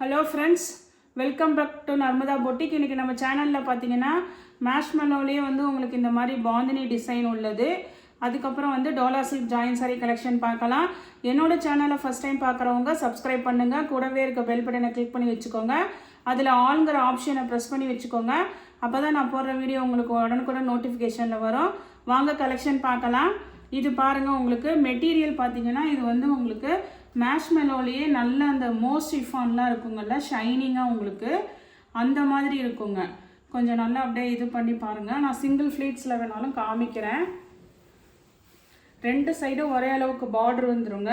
Hello friends, welcome back to Narmada boutique. இன்றைக்கி நம்ம சேனலில் பார்த்தீங்கன்னா மேஷ்மெலோலேயே வந்து உங்களுக்கு இந்த மாதிரி பாந்தினி டிசைன் உள்ளது. அதுக்கப்புறம் வந்து Dola silk join sorry collection பார்க்கலாம். என்னோட சேனலை ஃபஸ்ட் டைம் பார்க்குறவங்க சப்ஸ்கிரைப் பண்ணுங்கள். கூடவே இருக்க பெல் பட்டனை கிளிக் பண்ணி வச்சுக்கோங்க. அதில் ஆல்ங்கிற ஆப்ஷனை ப்ரெஸ் பண்ணி வச்சுக்கோங்க. அப்போ தான் நான் போடுற வீடியோ உங்களுக்கு உடனுக்குடன் நோட்டிஃபிகேஷனில் வரும். வாங்க கலெக்ஷன் பார்க்கலாம். இது பாருங்கள், உங்களுக்கு மெட்டீரியல் பார்த்தீங்கன்னா இது வந்து உங்களுக்கு மேஷ்மெலோலேயே நல்ல அந்த மோஸ்டிஃபான்லாம் இருக்குங்கல்ல, ஷைனிங்காக உங்களுக்கு அந்த மாதிரி இருக்குங்க. கொஞ்சம் நல்லா அப்படியே இது பண்ணி பாருங்கள். நான் சிங்கிள் ஃப்ளீட்ஸில் வேணாலும் காமிக்கிறேன். ரெண்டு சைடும் ஒரே அளவுக்கு பார்டர் வந்துருங்க.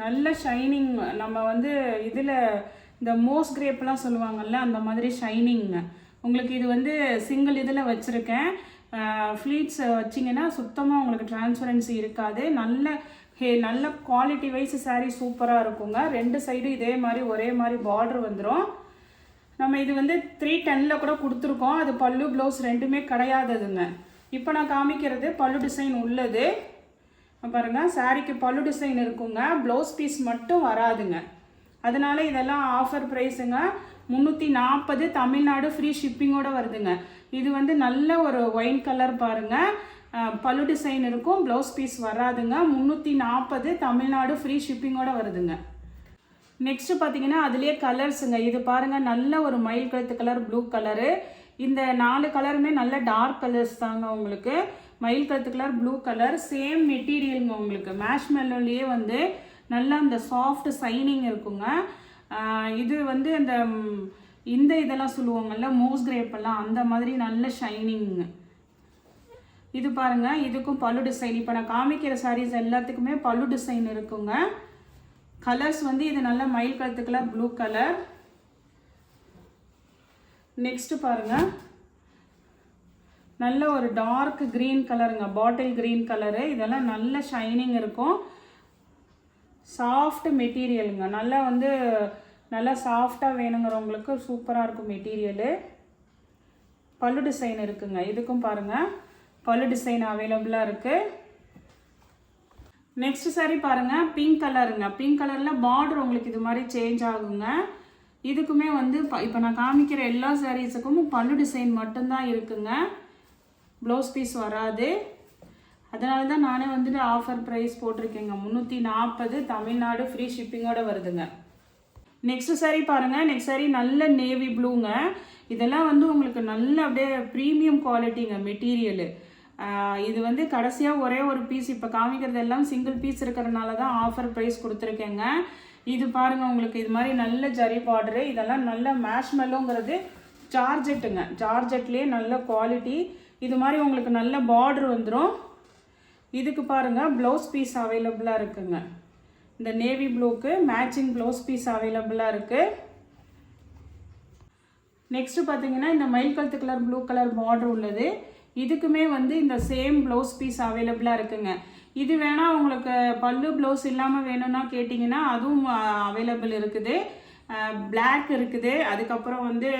நல்ல ஷைனிங். நம்ம வந்து இதில் இந்த மோஸ் கிரேப்லாம் சொல்லுவாங்கல்ல, அந்த மாதிரி ஷைனிங்க. உங்களுக்கு இது வந்து சிங்கிள் இதில் வச்சுருக்கேன். ஃப்ளீட்ஸ் வச்சிங்கன்னா சுத்தமாக உங்களுக்கு டிரான்ஸ்பரன்சி இருக்காது. நல்ல குவாலிட்டி வைஸ் சாரீ சூப்பராக இருக்குங்க. ரெண்டு சைடும் இதே மாதிரி ஒரே மாதிரி பார்டர் வந்துடும். நம்ம இது வந்து 310 கூட கொடுத்துருக்கோம். அது பல்லு ப்ளவுஸ் ரெண்டுமே கிடையாதுங்க. இப்போ நான் காமிக்கிறது பல்லு டிசைன் உள்ளது. பாருங்கள், சாரீக்கு பல்லு டிசைன் இருக்குங்க, ப்ளவுஸ் பீஸ் மட்டும் வராதுங்க. அதனால இதெல்லாம் ஆஃபர் ப்ரைஸுங்க. 340 தமிழ்நாடு ஃப்ரீ ஷிப்பிங்கோடு வருதுங்க. இது வந்து நல்ல ஒரு ஒயின் கலர் பாருங்கள், பல்லு டிசைன் இருக்கும், ப்ளவுஸ் பீஸ் வராதுங்க. 340 தமிழ்நாடு ஃப்ரீ ஷிப்பிங்கோடு வருதுங்க. நெக்ஸ்ட்டு பார்த்தீங்கன்னா அதுலேயே கலர்ஸுங்க. இது பாருங்கள், நல்ல ஒரு மயில் கழுத்து கலர், ப்ளூ கலரு. இந்த 4 கலருமே நல்ல டார்க் கலர்ஸ் தாங்க. உங்களுக்கு மயில் கழுத்து கலர், ப்ளூ கலர், சேம் மெட்டீரியலுங்க. உங்களுக்கு மேஷ்மெலோலேயே வந்து நல்லா அந்த சாஃப்ட் சைனிங் இருக்குங்க. இது வந்து இந்த இதெல்லாம் சொல்லுவாங்கல்ல, மோஸ் கிரேப்பெல்லாம், அந்த மாதிரி நல்ல ஷைனிங். இது பாருங்கள், இதுக்கும் பல்லு டிசைன். இப்போ நான் காமிக்கிற சாரீஸ் எல்லாத்துக்குமே பல்லு டிசைன் இருக்குங்க. கலர்ஸ் வந்து இது நல்ல மயில் கழுத்து கலர், ப்ளூ கலர். நெக்ஸ்ட் பாருங்கள், நல்ல ஒரு டார்க் க்ரீன் கலருங்க, பாட்டில் க்ரீன் கலரு. இதெல்லாம் நல்ல ஷைனிங் இருக்கும், சாஃப்ட் மெட்டீரியலுங்க. நல்லா சாஃப்டாக வேணுங்கிறவங்களுக்கு சூப்பராக இருக்கும் மெட்டீரியலு. பல்லு டிசைன் இருக்குங்க. இதுக்கும் பாருங்கள், பல்லு டிசைன் அவைலபிளாக இருக்குது. நெக்ஸ்ட் சாரி பாருங்கள், பிங்க் கலருங்க. பிங்க் கலரில் பார்டர் உங்களுக்கு இது மாதிரி சேஞ்ச் ஆகுங்க. இதுக்குமே வந்து இப்போ நான் காமிக்கிற எல்லா சாரீஸுக்கும் பல்லு டிசைன் மட்டும்தான் இருக்குங்க, ப்ளவுஸ் பீஸ் வராது. அதனால தான் நானே வந்துட்டு ஆஃபர் ப்ரைஸ் போட்டிருக்கேங்க. 340 தமிழ்நாடு ஃப்ரீ ஷிப்பிங்கோடு வருதுங்க. நெக்ஸ்ட் சாரீ பாருங்கள். நெக்ஸ்ட் சாரீ நல்ல நேவி ப்ளூங்க. இதெல்லாம் வந்து உங்களுக்கு நல்ல அப்படியே ப்ரீமியம் குவாலிட்டிங்க மெட்டீரியலு. இது வந்து கடைசியாக ஒரே ஒரு பீஸ், இப்போ காமிக்கிறது எல்லாம் சிங்கிள் பீஸ் இருக்கிறதுனால தான் ஆஃபர் ப்ரைஸ் கொடுத்துருக்கேங்க. இது பாருங்கள், உங்களுக்கு இது மாதிரி நல்ல ஜரி பார்டரு. இதெல்லாம் நல்ல மேஷ்மெலோங்கிறது ஜார்ஜெட்டுங்க. ஜார்ஜெட்லேயே நல்ல குவாலிட்டி. இது மாதிரி உங்களுக்கு நல்ல பார்டர் வந்துடும். இதுக்கு பாருங்கள், ப்ளவுஸ் பீஸ் அவைலபிளாக இருக்குங்க. இந்த நேவி ப்ளூக்கு மேட்சிங் ப்ளவுஸ் பீஸ் அவைலபிளாக இருக்குது. நெக்ஸ்ட்டு பார்த்தீங்கன்னா இந்த மயில் கழுத்து கலர், ப்ளூ கலர் பார்டர் உள்ளது. இதுக்குமே வந்து இந்த சேம் ப்ளவுஸ் பீஸ் அவைலபிளாக இருக்குங்க. இது வேணால் உங்களுக்கு பல்லு ப்ளவுஸ் இல்லாமல் வேணும்னா கேட்டிங்கன்னா அதுவும் அவைலபிள் இருக்குது. பிளாக் இருக்குது, அதுக்கப்புறம் வந்து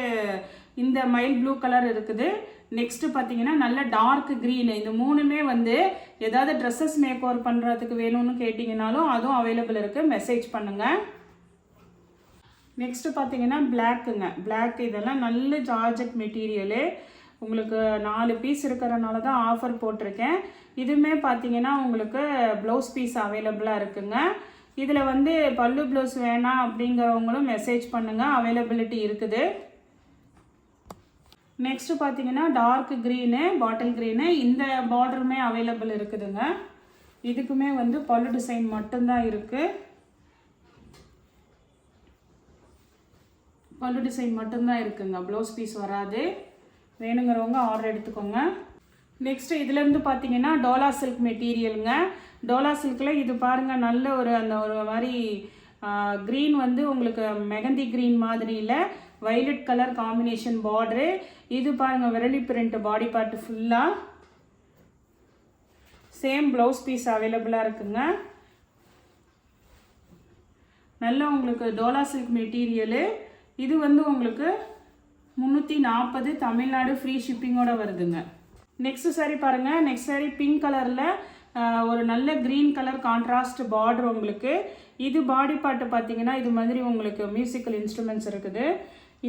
இந்த மயில் ப்ளூ கலர் இருக்குது. நெக்ஸ்ட்டு பார்த்தீங்கன்னா நல்ல டார்க் க்ரீன். இந்த மூணுமே வந்து ஏதாவது ட்ரெஸ்ஸஸ் மேக் ஓவர் பண்ணுறதுக்கு வேணும்னு கேட்டிங்கனாலும் அதுவும் அவைலபிள் இருக்குது, மெசேஜ் பண்ணுங்கள். நெக்ஸ்ட்டு பார்த்தீங்கன்னா பிளாக்குங்க. பிளாக் இதெல்லாம் நல்ல ஜார்ஜெட் மெட்டீரியலு. உங்களுக்கு 4 பீஸ் இருக்கிறனால தான் ஆஃபர் போட்டிருக்கேன். இதுவுமே பார்த்தீங்கன்னா உங்களுக்கு ப்ளவுஸ் பீஸ் அவைலபிளாக இருக்குங்க. இதில் வந்து பல்லு ப்ளவுஸ் வேணாம் அப்படிங்கிறவங்களும் மெசேஜ் பண்ணுங்கள், அவைலபிலிட்டி இருக்குது. நெக்ஸ்ட்டு பார்த்தீங்கன்னா டார்க் க்ரீனு, பாட்டில் க்ரீனு. இந்த பார்டருமே அவைலபிள் இருக்குதுங்க. இதுக்குமே வந்து பல்லு டிசைன் மட்டும்தான் இருக்குது, பல்லு டிசைன் மட்டும்தான் இருக்குங்க, ப்ளவுஸ் பீஸ் வராது. வேணுங்கிறவங்க ஆர்டர் எடுத்துக்கோங்க. நெக்ஸ்ட்டு இதுலேருந்து பார்த்தீங்கன்னா டோலா சில்க் மெட்டீரியலுங்க. டோலா சில்கில் இது பாருங்கள், நல்ல அந்த ஒரு மாதிரி க்ரீன் வந்து உங்களுக்கு மெகந்தி க்ரீன் மாதிரி இல்லை, வைலட் கலர் காம்பினேஷன் பார்டரு. இது பாருங்கள், விரலி பிரிண்ட் பாடி பார்ட் ஃபுல்லாக. சேம் ப்ளவுஸ் பீஸ் அவைலபிளாக இருக்குங்க. நல்ல உங்களுக்கு டோலா சில்க் மெட்டீரியலு. இது வந்து உங்களுக்கு 340 தமிழ்நாடு ஃப்ரீ ஷிப்பிங்கோடு வருதுங்க. நெக்ஸ்ட் saree பாருங்கள். நெக்ஸ்ட் saree பிங்க் கலரில் ஒரு நல்ல க்ரீன் கலர் கான்ட்ராஸ்ட் பார்டர் உங்களுக்கு. இது பாடி பார்ட்டு பார்த்தீங்கன்னா இது மாதிரி உங்களுக்கு மியூசிக்கல் இன்ஸ்ட்ருமெண்ட்ஸ் இருக்குது.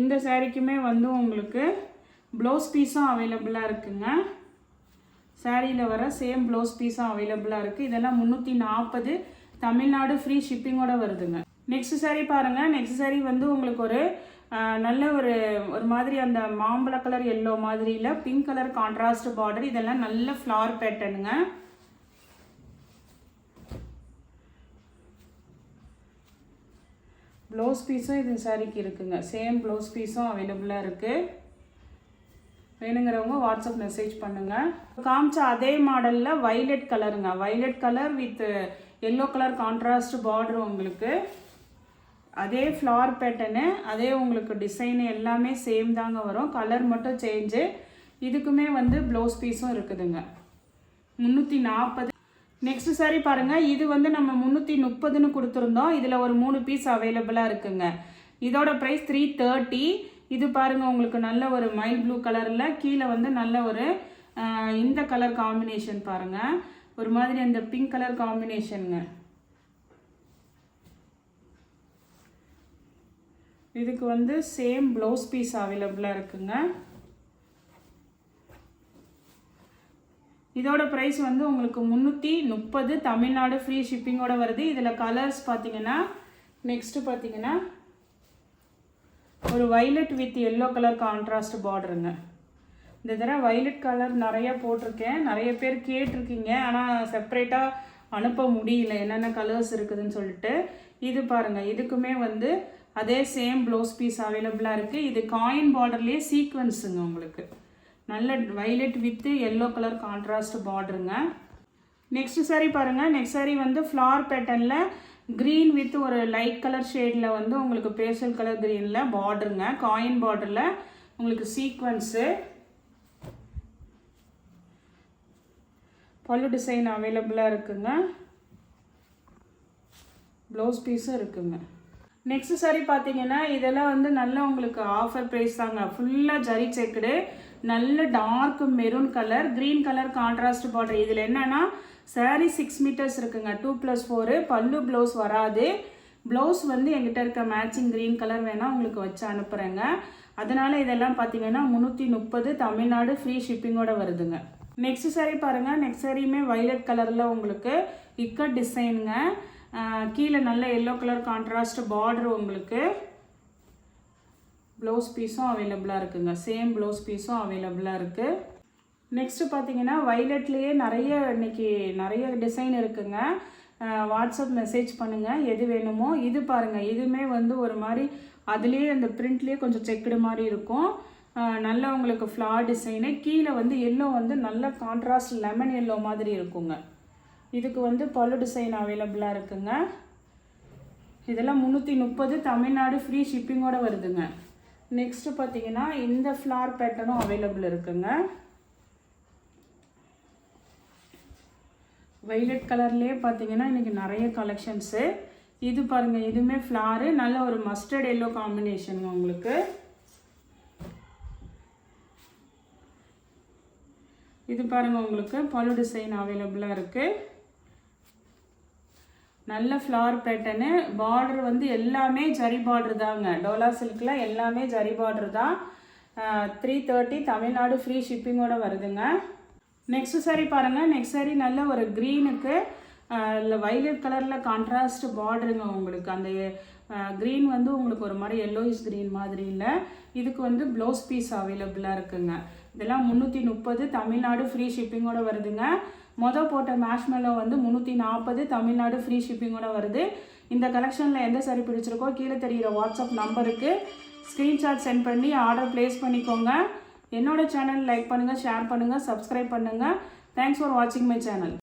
இந்த சாரீக்குமே வந்து உங்களுக்கு ப்ளவுஸ் பீஸும் அவைலபிளாக இருக்குங்க. சாரியில் வர சேம் ப்ளவுஸ் பீஸும் அவைலபிளாக இருக்குது. இதெல்லாம் 340 தமிழ்நாடு ஃப்ரீ ஷிப்பிங்கோட வருதுங்க. நெக்ஸ்ட் saree பாருங்கள். நெக்ஸ்ட் saree வந்து உங்களுக்கு ஒரு நல்ல ஒரு மாதிரி அந்த மாம்பழ கலர் எல்லோ மாதிரியில் பிங்க் கலர் கான்ட்ராஸ்ட் பார்டர். இதெல்லாம் நல்ல ஃப்ளார் பேட்டர்னுங்க. ப்ளவுஸ் பீஸும் இது சாரிக்கு இருக்குங்க. சேம் ப்ளவுஸ் பீஸும் அவைலபிளாக இருக்குது. வேணுங்கிறவங்க வாட்ஸ்அப் மெசேஜ் பண்ணுங்கள். காமிச்ச அதே மாடலில் வைலட் கலருங்க. Violet colour with yellow colour contrast border உங்களுக்கு. அதே ஃப்ளார் பேட்டர்னு, அதே உங்களுக்கு டிசைனு எல்லாமே சேம் தாங்க வரும். கலர் மட்டும் சேஞ்சு. இதுக்குமே வந்து ப்ளவுஸ் பீஸும் இருக்குதுங்க. 340. நெக்ஸ்ட் saree பாருங்கள். இது வந்து நம்ம 330ன்னு கொடுத்துருந்தோம். இதில் ஒரு 3 பீஸ் அவைலபிளாக இருக்குங்க. இதோட ப்ரைஸ் 330. இது பாருங்கள் உங்களுக்கு நல்ல ஒரு மைல் ப்ளூ கலரில் கீழே வந்து நல்ல ஒரு இந்த கலர் காம்பினேஷன் பாருங்கள். ஒரு மாதிரி அந்த பிங்க் கலர் காம்பினேஷனுங்க. இதுக்கு வந்து சேம் ப்ளவுஸ் பீஸ் அவைலபிளாக இருக்குங்க. இதோட ப்ரைஸ் வந்து உங்களுக்கு 330 தமிழ்நாடு ஃப்ரீ ஷிப்பிங்கோட வருது. இதில் கலர்ஸ் பார்த்தீங்கன்னா நெக்ஸ்ட்டு பார்த்தீங்கன்னா ஒரு violet with yellow colour contrast பார்டருங்க. இந்த தடவை வைலட் கலர் நிறைய போட்டிருக்கேன். நிறைய பேர் கேட்டிருக்கீங்க, ஆனால் செப்பரேட்டாக அனுப்ப முடியல என்னென்ன கலர்ஸ் இருக்குதுன்னு சொல்லிட்டு. இது பாருங்கள். இதுக்குமே வந்து அதே சேம் ப்ளவுஸ் பீஸ் அவைலபிளாக இருக்குது. இது காயின் பார்டர்லேயே சீக்வன்ஸுங்க உங்களுக்கு. நல்ல violet with yellow colour contrast பார்டருங்க. நெக்ஸ்ட் saree பாருங்கள். நெக்ஸ்ட் saree வந்து ஃப்ளார் பேட்டர்னில் க்ரீன் வித் ஒரு லைட் கலர் ஷேடில் வந்து உங்களுக்கு பேஸ்டல் கலர் க்ரீனில் பார்டருங்க. காயின் பார்டரில் உங்களுக்கு சீக்வன்ஸு. பல்லு டிசைன் அவைலபிளாக இருக்குங்க. ப்ளவுஸ் பீஸும் இருக்குங்க. நெக்ஸ்ட் saree பார்த்தீங்கன்னா இதெல்லாம் வந்து நல்ல உங்களுக்கு ஆஃபர் ப்ரைஸ் தாங்க. ஃபுல்லாக ஜரி செக்குடு, நல்ல dark maroon colour, green colour contrast border. இதில் என்னென்னா saree 6 மீட்டர்ஸ் இருக்குங்க. 2+4 பல்லு ப்ளவுஸ் வராது. ப்ளவுஸ் வந்து எங்கிட்ட இருக்க மேட்சிங் க்ரீன் கலர் வேணால் உங்களுக்கு வச்சு அனுப்புகிறேங்க. அதனால் இதெல்லாம் பார்த்தீங்கன்னா 330 தமிழ்நாடு ஃப்ரீ ஷிப்பிங்கோட வருதுங்க. நெக்ஸ்ட் saree பாருங்கள். நெக்ஸ்ட் சாரியுமே வைலட் கலரில் உங்களுக்கு இக்கட் டிசைனுங்க. கீழே நல்ல எல்லோ கலர் கான்ட்ராஸ்ட் பார்டர் உங்களுக்கு. ப்ளவுஸ் பீஸும் அவைலபிளாக இருக்குங்க. சேம் ப்ளவுஸ் பீஸும் அவைலபிளாக இருக்குது. நெக்ஸ்ட்டு பார்த்தீங்கன்னா வைலட்லேயே இன்றைக்கி நிறைய டிசைன் இருக்குங்க. வாட்ஸ்அப் மெசேஜ் பண்ணுங்கள் எது வேணுமோ. இது பாருங்கள். இதுவுமே வந்து ஒரு மாதிரி அதுலேயே அந்த பிரிண்ட்லேயே கொஞ்சம் செக்குடு மாதிரி இருக்கும். நல்ல உங்களுக்கு ஃப்ளார் டிசைனு. கீழே வந்து எல்லோ வந்து நல்ல கான்ட்ராஸ்ட் லெமன் எல்லோ மாதிரி இருக்குங்க. இதுக்கு வந்து பல்லு டிசைன் அவைலபிளாக இருக்குங்க. இதெல்லாம் 330 தமிழ்நாடு ஃப்ரீ ஷிப்பிங்கோட வருதுங்க. நெக்ஸ்ட்டு பார்த்தீங்கன்னா இந்த ஃப்ளார் பேட்டர்னும் அவைலபிள் இருக்குங்க. வைலட் கலர்லேயே பார்த்தீங்கன்னா இன்றைக்கி நிறைய கலெக்ஷன்ஸு. இது பாருங்கள். இதுவுமே ஃப்ளாரு நல்ல ஒரு மஸ்டர்ட் எல்லோ காம்பினேஷனுங்க உங்களுக்கு. இது பாருங்கள் உங்களுக்கு பல்லு டிசைன் அவைலபிளாக இருக்குது. நல்ல ஃப்ளார் பேட்டர்னு. பார்டர் வந்து எல்லாமே ஜரி பார்டர் தாங்க. டோலா சில்கில் எல்லாமே ஜரி பார்டர் தான். 330 தமிழ்நாடு ஃப்ரீ ஷிப்பிங்கோட வருதுங்க. நெக்ஸ்ட் saree பாருங்கள். நெக்ஸ்ட் saree நல்ல ஒரு க்ரீனுக்கு இல்லை வைலட் கலரில் கான்ட்ராஸ்ட் பார்டருங்க உங்களுக்கு. அந்த க்ரீன் வந்து உங்களுக்கு ஒரு மாதிரி எல்லோயிஷ் க்ரீன் மாதிரி இல்லை. இதுக்கு வந்து ப்ளவுஸ் பீஸ் அவைலபிளாக இருக்குங்க. இதெல்லாம் 330 தமிழ்நாடு ஃப்ரீ ஷிப்பிங்கோட வருதுங்க. போட்ட மேஷ்மெல்லோ வந்து 340 தமிழ்நாடு ஃப்ரீ ஷிப்பிங்கோட வருது. இந்த கலெக்ஷனில் எந்த saree பிடிச்சிருக்கோ கீழே தெரிகிற வாட்ஸ்அப் நம்பருக்கு ஸ்க்ரீன்ஷாட் சென்ட் பண்ணி ஆர்டர் ப்ளேஸ் பண்ணிக்கோங்க. என்னோட சேனல் லைக் பண்ணுங்கள், ஷேர் பண்ணுங்கள், சப்ஸ்கிரைப் பண்ணுங்கள். தேங்க்ஸ் ஃபார் வாட்சிங் மை சேனல்.